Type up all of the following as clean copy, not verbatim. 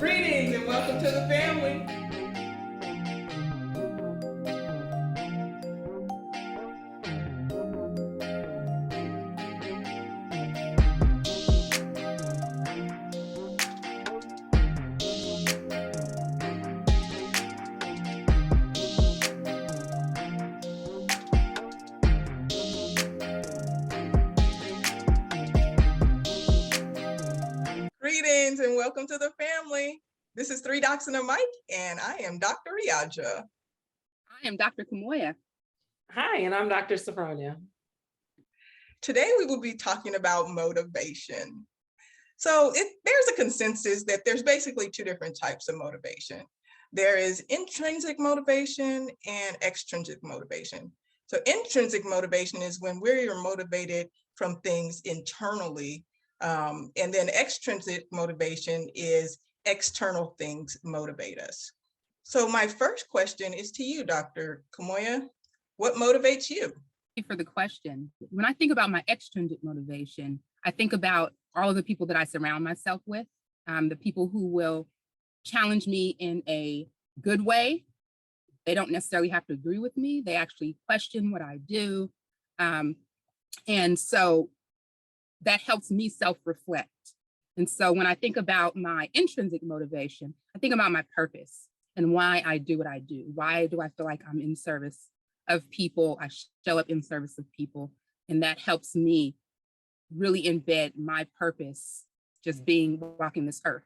Greetings and welcome to the family. Greetings and welcome to the family. This is Three Docs and a Mic, and I am Dr. Riaja. I am Dr. Kamoya. Hi, and I'm Dr. Sophronia. Today we will be talking about motivation. So there's a consensus that there's basically two different types of motivation. There is intrinsic motivation and extrinsic motivation. So intrinsic motivation is when we're motivated from things internally. And then extrinsic motivation is external things motivate us. So my first question is to you, Dr. Kamoya. What motivates you? Thank you for the question. When I think about my extrinsic motivation, I think about all of the people that I surround myself with, the people who will challenge me in a good way. They don't necessarily have to agree with me. They actually question what I do. And so that helps me self-reflect. And so when I think about my intrinsic motivation, I think about my purpose and why I do what I do. Why do I feel like I'm in service of people? I show up in service of people, and that helps me really embed my purpose, just being walking this earth.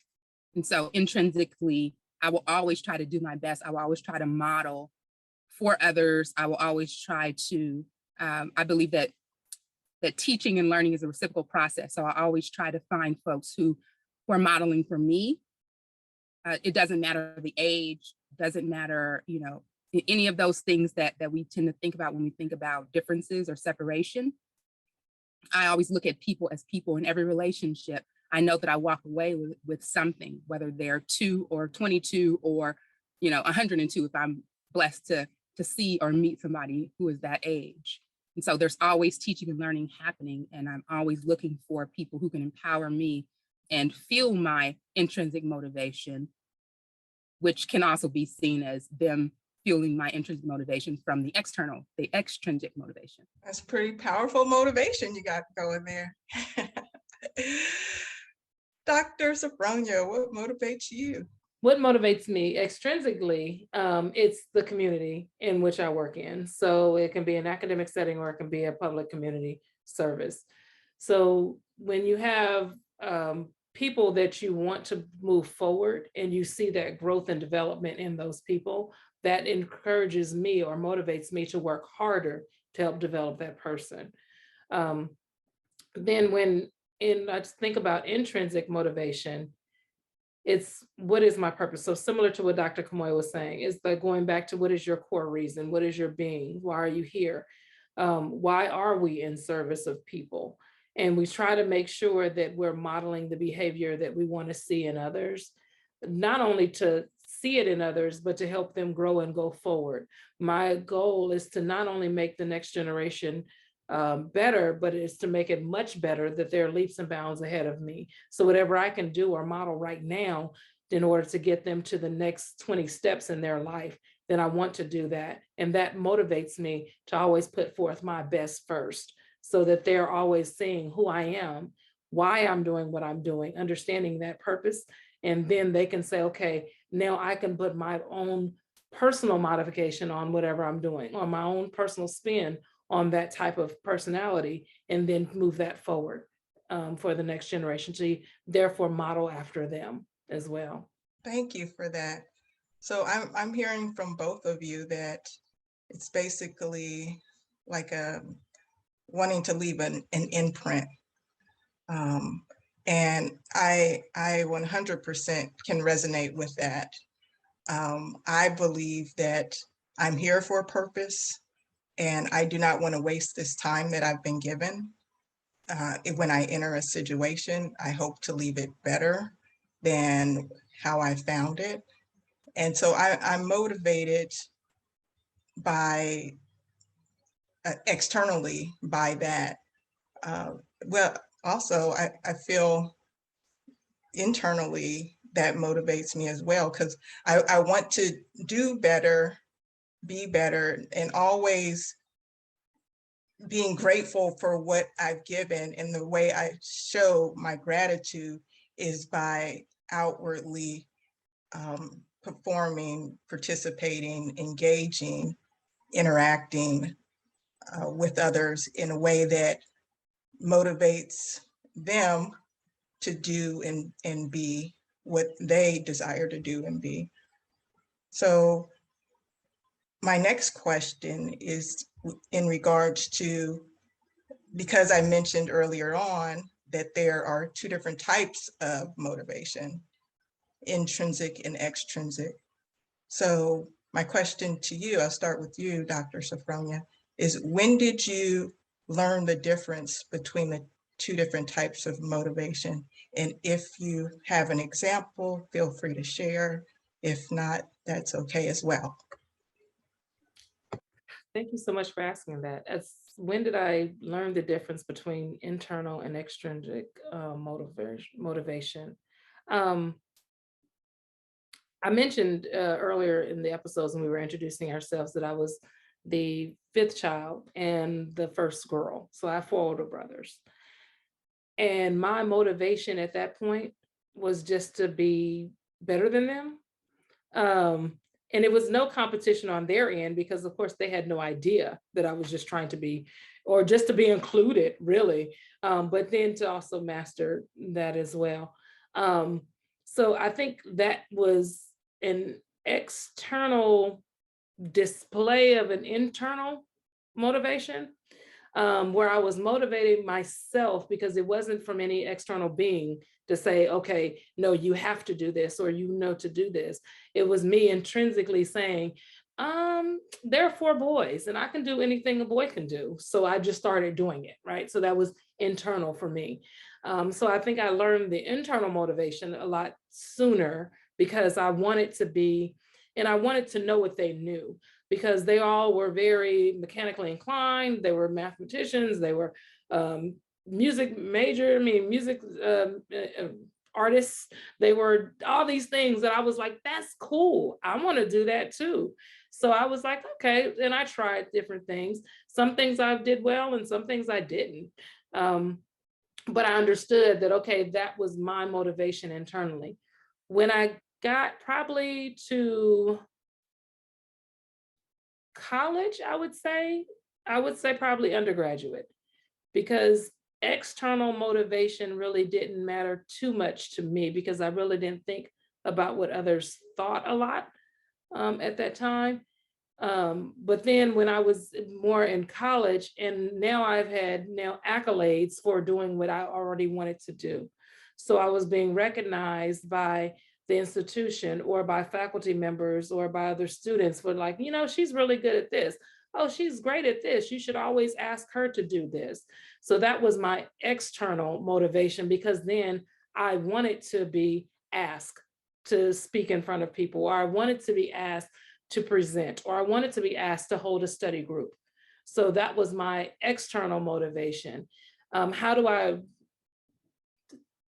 And so intrinsically, I will always try to do my best. I will always try to model for others. I will always try to, I believe that teaching and learning is a reciprocal process. So I always try to find folks who are modeling for me. It doesn't matter the age, doesn't matter, any of those things that we tend to think about when we think about differences or separation. I always look at people as people in every relationship. I know that I walk away with something, whether they're 2 or 22 or, 102, if I'm blessed to see or meet somebody who is that age. And so there's always teaching and learning happening, and I'm always looking for people who can empower me and fuel my intrinsic motivation, which can also be seen as them fueling my intrinsic motivation from the extrinsic motivation. That's pretty powerful motivation you got going there. Dr. Sophronia, what motivates you? What motivates me extrinsically, it's the community in which I work in. So it can be an academic setting or it can be a public community service. So when you have people that you want to move forward and you see that growth and development in those people, that encourages me or motivates me to work harder to help develop that person. Then I think about intrinsic motivation, it's what is my purpose? So similar to what Dr. Kamoy was saying, is like going back to what is your core reason? What is your being? Why are you here? Why are we in service of people? And we try to make sure that we're modeling the behavior that we want to see in others, not only to see it in others, but to help them grow and go forward. My goal is to not only make the next generation better, but it's to make it much better, that they're leaps and bounds ahead of me. So whatever I can do or model right now in order to get them to the next 20 steps in their life, then I want to do that. And that motivates me to always put forth my best first, so that they're always seeing who I am, why I'm doing what I'm doing, understanding that purpose. And then they can say, okay, now I can put my own personal modification on whatever I'm doing, or my own personal spin on that type of personality, and then move that forward for the next generation to therefore model after them as well. Thank you for that. So I'm hearing from both of you that it's basically like wanting to leave an imprint. And I 100% can resonate with that. I believe that I'm here for a purpose, and I do not want to waste this time that I've been given. When I enter a situation, I hope to leave it better than how I found it. And so I'm motivated by externally by that. Well, also, I feel internally that motivates me as well, because I want to do better, be better, and always being grateful for what I've given. And the way I show my gratitude is by outwardly performing, participating, engaging, interacting with others in a way that motivates them to do and be what they desire to do and be. So my next question is in regards to, because I mentioned earlier on that there are two different types of motivation, intrinsic and extrinsic. So my question to you, I'll start with you, Dr. Sophronia, is when did you learn the difference between the two different types of motivation? And if you have an example, feel free to share. If not, that's okay as well. Thank you so much for asking that. When did I learn the difference between internal and extrinsic motivation? I mentioned earlier in the episodes when we were introducing ourselves that I was the fifth child and the first girl. So I have four older brothers. And my motivation at that point was just to be better than them. And it was no competition on their end because of course they had no idea that I was just trying to be, or just to be included really, but then to also master that as well. So I think that was an external display of an internal motivation, where I was motivating myself because it wasn't from any external being to say, okay, no, you have to do this or you know to do this. It was me intrinsically saying, there are four boys and I can do anything a boy can do. So I just started doing it, right? So that was internal for me. So I think I learned the internal motivation a lot sooner because I wanted to be, and I wanted to know what they knew because they all were very mechanically inclined. They were mathematicians, they were music artists. They were all these things that I was like, that's cool. I want to do that too. So I was like, okay. And I tried different things. Some things I did well and some things I didn't. But I understood that, okay, that was my motivation internally. When I got probably to college, I would say probably undergraduate, because external motivation really didn't matter too much to me because I really didn't think about what others thought a lot at that time. But then when I was more in college, and now I've had accolades for doing what I already wanted to do. So I was being recognized by the institution or by faculty members or by other students for like, you know, she's really good at this. Oh, she's great at this. You should always ask her to do this. So that was my external motivation because then I wanted to be asked to speak in front of people, or I wanted to be asked to present, or I wanted to be asked to hold a study group. So that was my external motivation. How do I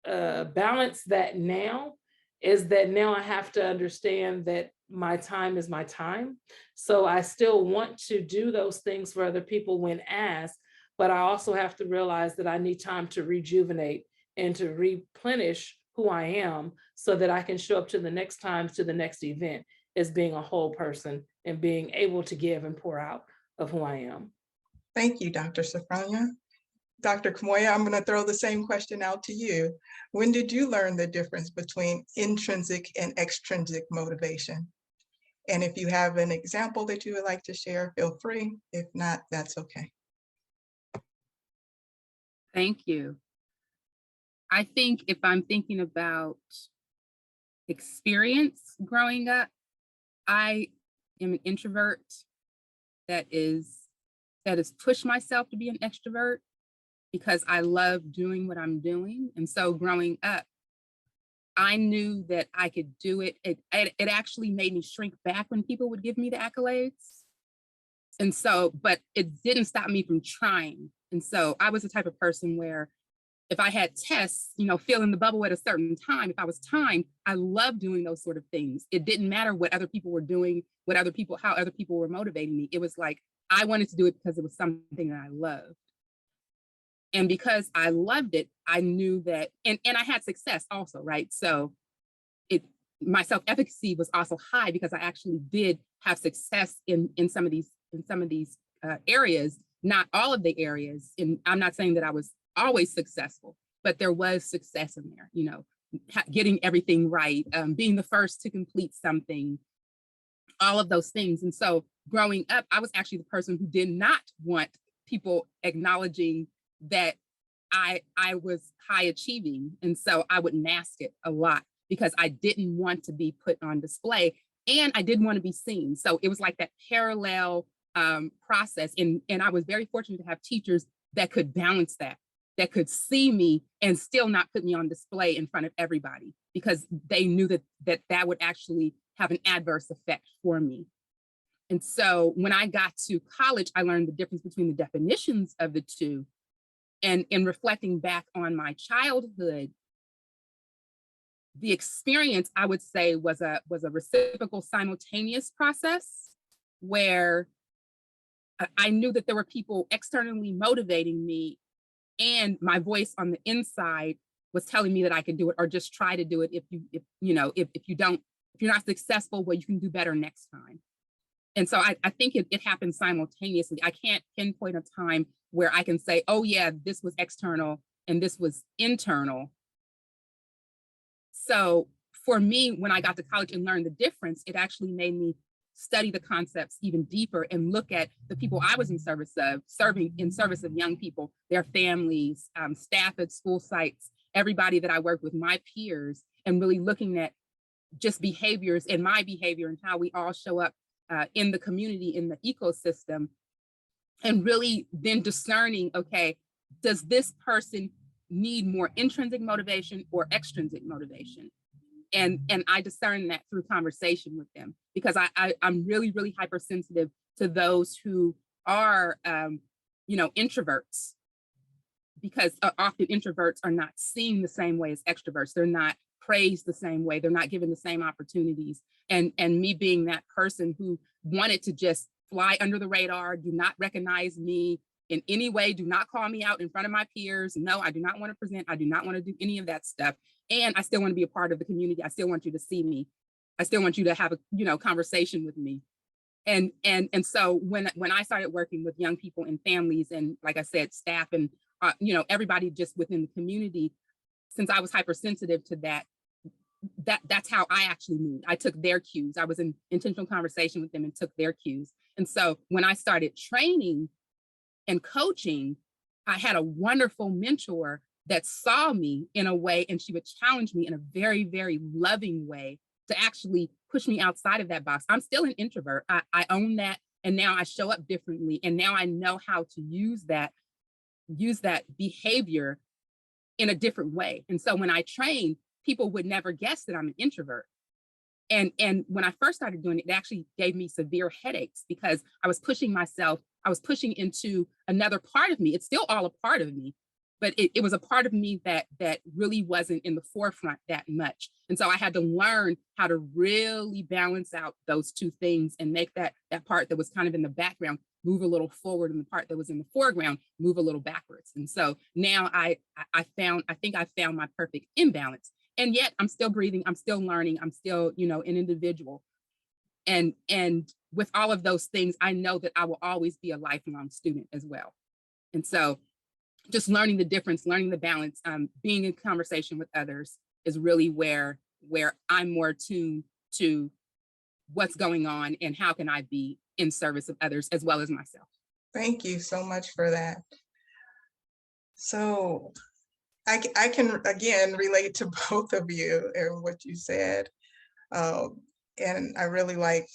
balance that now? Is that now I have to understand that my time is my time. So I still want to do those things for other people when asked, but I also have to realize that I need time to rejuvenate and to replenish who I am so that I can show up to the next time, to the next event as being a whole person and being able to give and pour out of who I am. Thank you, Dr. Sophronia. Dr. Kamoya, I'm going to throw the same question out to you. When did you learn the difference between intrinsic and extrinsic motivation? And if you have an example that you would like to share, feel free. If not, that's okay. Thank you. I think if I'm thinking about experience growing up, I am an introvert that has pushed myself to be an extrovert because I love doing what I'm doing. And so growing up, I knew that I could do it. It actually made me shrink back when people would give me the accolades. And so, but it didn't stop me from trying. And so I was the type of person where if I had tests, fill in the bubble at a certain time, if I was timed, I loved doing those sort of things. It didn't matter what other people were doing, how other people were motivating me. It was like, I wanted to do it because it was something that I loved. And because I loved it, I knew that, and I had success also, right? So my self-efficacy was also high because I actually did have success in some of these areas, not all of the areas. And I'm not saying that I was always successful, but there was success in there, getting everything right, being the first to complete something, all of those things. And so growing up, I was actually the person who did not want people acknowledging that I was high achieving. And so I would mask it a lot because I didn't want to be put on display and I didn't want to be seen. So it was like that parallel process. And I was very fortunate to have teachers that could balance that could see me and still not put me on display in front of everybody, because they knew that would actually have an adverse effect for me. And so when I got to college, I learned the difference between the definitions of the two. And in reflecting back on my childhood, the experience, I would say, was a reciprocal simultaneous process where I knew that there were people externally motivating me, and my voice on the inside was telling me that I could do it, or just try to do it. If you're not successful, well, you can do better next time. And so I think it happened simultaneously. I can't pinpoint a time where I can say, oh yeah, this was external and this was internal. So for me, when I got to college and learned the difference, it actually made me study the concepts even deeper and look at the people I was in service of, serving in service of young people, their families, staff at school sites, everybody that I work with, my peers, and really looking at just behaviors and my behavior and how we all show up in the community, in the ecosystem, and really then discerning, okay, does this person need more intrinsic motivation or extrinsic motivation? And I discern that through conversation with them, because I'm really, really hypersensitive to those who are, introverts, because often introverts are not seen the same way as extroverts. They're not praised the same way. They're not given the same opportunities. And me being that person who wanted to just fly under the radar, do not recognize me in any way, do not call me out in front of my peers. No, I do not want to present. I do not want to do any of that stuff. And I still want to be a part of the community. I still want you to see me. I still want you to have a conversation with me. And so when I started working with young people and families, and like I said, staff and everybody just within the community, since I was hypersensitive to that's how I actually moved. I took their cues. I was in intentional conversation with them and took their cues. And so when I started training and coaching, I had a wonderful mentor that saw me in a way, and she would challenge me in a very, very loving way to actually push me outside of that box. I'm still an introvert. I own that. And now I show up differently. And now I know how to use that behavior in a different way. And so when I train, people would never guess that I'm an introvert. And when I first started doing it, it actually gave me severe headaches because I was pushing myself. I was pushing into another part of me. It's still all a part of me, but it was a part of me that really wasn't in the forefront that much. And so I had to learn how to really balance out those two things and make that part that was kind of in the background move a little forward, and the part that was in the foreground move a little backwards. And so now I think I found my perfect imbalance. And yet I'm still breathing, I'm still learning, I'm still, an individual. And with all of those things, I know that I will always be a lifelong student as well. And so just learning the difference, learning the balance, being in conversation with others is really where I'm more tuned to what's going on and how can I be in service of others as well as myself. Thank you so much for that. So I can, again, relate to both of you and what you said. And I really like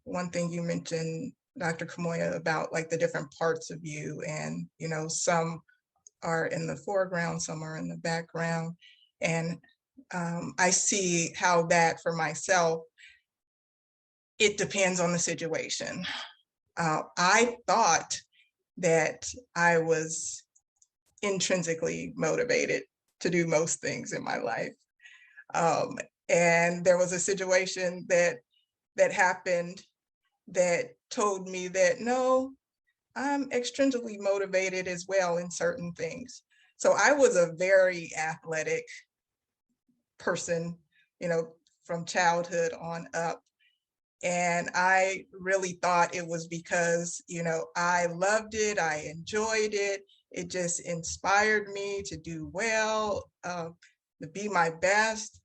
one thing you mentioned, Dr. Kamoya, about like the different parts of you, and some are in the foreground, some are in the background. And I see how that for myself, it depends on the situation. I thought that I was intrinsically motivated to do most things in my life. And there was a situation that happened that told me that no, I'm extrinsically motivated as well in certain things. So I was a very athletic person, from childhood on up. And I really thought it was because, I loved it, I enjoyed it. It just inspired me to do well, to be my best.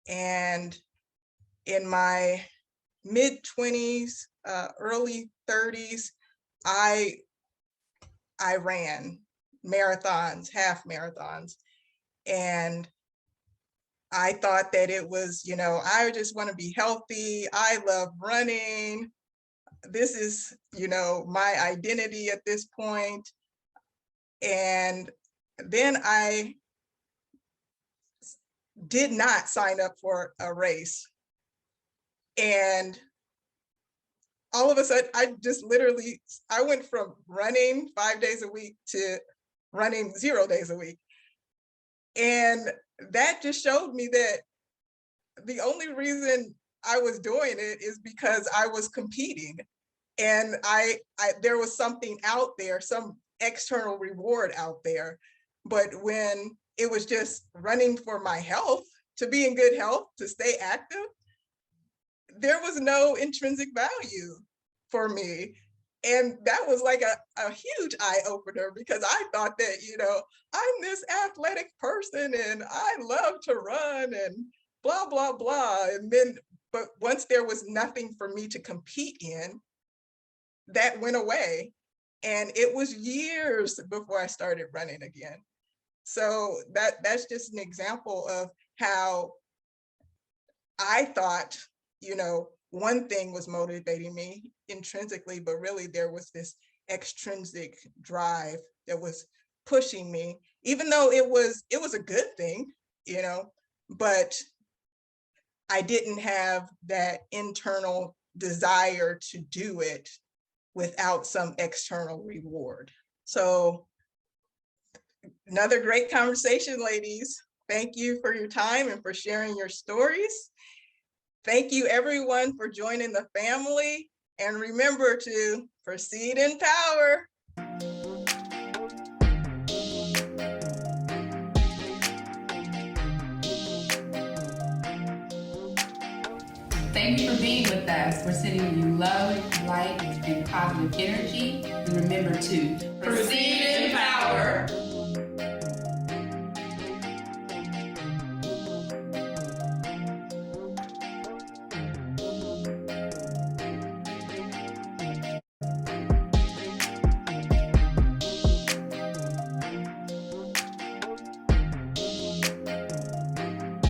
And in my mid-20s, early 30s, I ran marathons, half marathons. And I thought that it was, I just want to be healthy. I love running. This is, my identity at this point. And then I did not sign up for a race. And all of a sudden, I went from running 5 days a week to running 0 days a week. And that just showed me that the only reason I was doing it is because I was competing. And there was something out there, some external reward out there. But when it was just running for my health, to be in good health, to stay active, there was no intrinsic value for me. And that was like a huge eye opener, because I thought that, I'm this athletic person and I love to run and blah, blah, blah. But once there was nothing for me to compete in, that went away. And it was years before I started running again. So that's just an example of how I thought, one thing was motivating me intrinsically, but really there was this extrinsic drive that was pushing me, even though it was a good thing, but I didn't have that internal desire to do it without some external reward. So another great conversation, ladies. Thank you for your time and for sharing your stories. Thank you, everyone, for joining the family. And remember to proceed in power. Thank you for being with us. We're sending you love, light, and positive energy. And remember to proceed